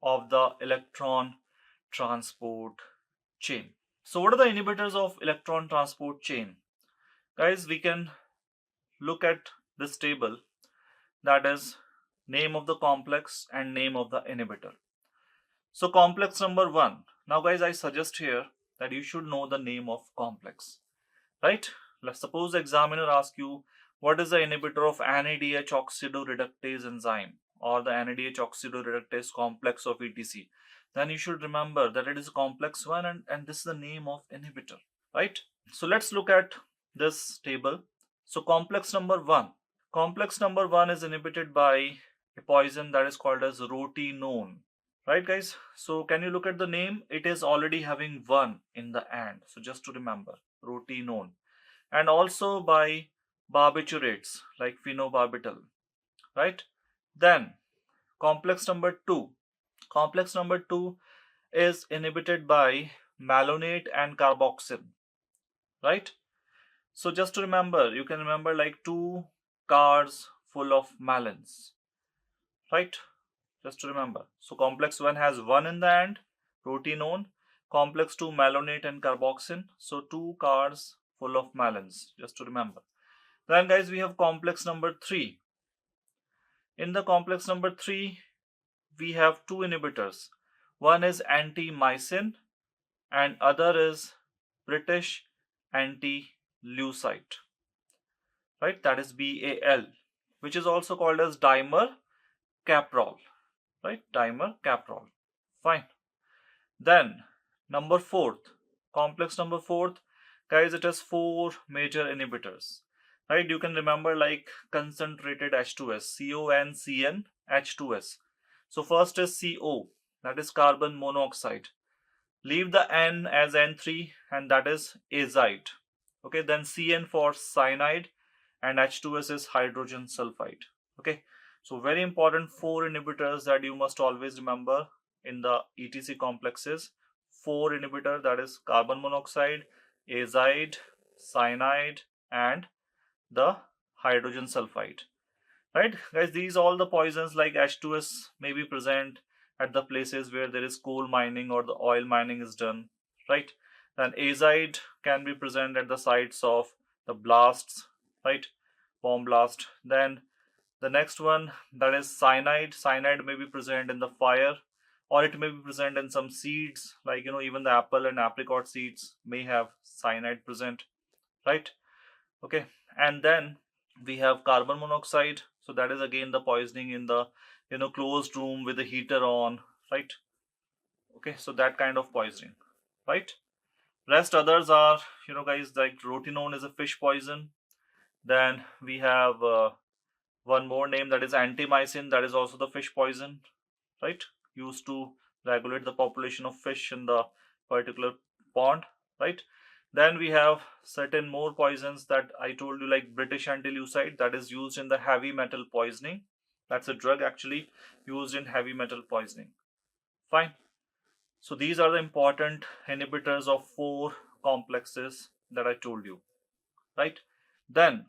of the electron transport chain. So what are the inhibitors of electron transport chain? Guys, we can look at this table, that is name of the complex and name of the inhibitor. So complex number 1. Now guys, I suggest here that you should know the name of complex, right? Let's suppose the examiner asks you what is the inhibitor of NADH oxidoreductase enzyme or the NADH oxidoreductase complex of ETC. Then you should remember that it is complex 1 and this is the name of inhibitor, right? So let's look at this table. So complex number 1. Complex number 1 is inhibited by a poison that is called as rotenone. Right guys, so can you look at the name? It is already having 1 in the end. So just to remember, rotenone. And also by barbiturates like Phenobarbital. Right? Then complex number 2. Complex number 2 is inhibited by malonate and carboxin. Right? So just to remember, you can remember like 2 cars full of melons. Right? Just to remember. So complex 1 has 1 in the end, rotenone. Complex 2, malonate and carboxin. So 2 cars full of melons, just to remember. Then guys, we have complex number 3. In the complex number 3, we have 2 inhibitors. One is Antimycin and other is British Anti-Lucite. Right, that is BAL, which is also called as Dimercaprol. Right, Dimercaprol. Fine. Then number 4th, complex number 4th, guys, it has 4 major inhibitors. Right, you can remember like concentrated H2S, CONCN H2S. So first is CO, that is carbon monoxide. Leave the N as N3 and that is azide. Okay, then CN for cyanide and H2S is hydrogen sulfide. Okay. So very important 4 inhibitors that you must always remember in the ETC complexes. 4 inhibitor, that is carbon monoxide, azide, cyanide and the hydrogen sulfide. Right guys, these all the poisons like H2S may be present at the places where there is coal mining or the oil mining is done. Right. Then azide can be present at the sites of the blasts. Right. Bomb blast. Then the next one, that is cyanide. Cyanide may be present in the fire or it may be present in some seeds like even the apple and apricot seeds may have cyanide present, right? Okay, and then we have carbon monoxide. So that is again the poisoning in the closed room with the heater on, right? Okay, so that kind of poisoning, right? Rest others are guys, like rotenone is a fish poison. Then we have one more name, that is antimycin, that is also the fish poison, right? Used to regulate the population of fish in the particular pond, right? Then we have certain more poisons that I told you, like British Anti-Lucite, that is used in the heavy metal poisoning. That's a drug actually used in heavy metal poisoning. Fine. So these are the important inhibitors of 4 complexes that I told you, right? Then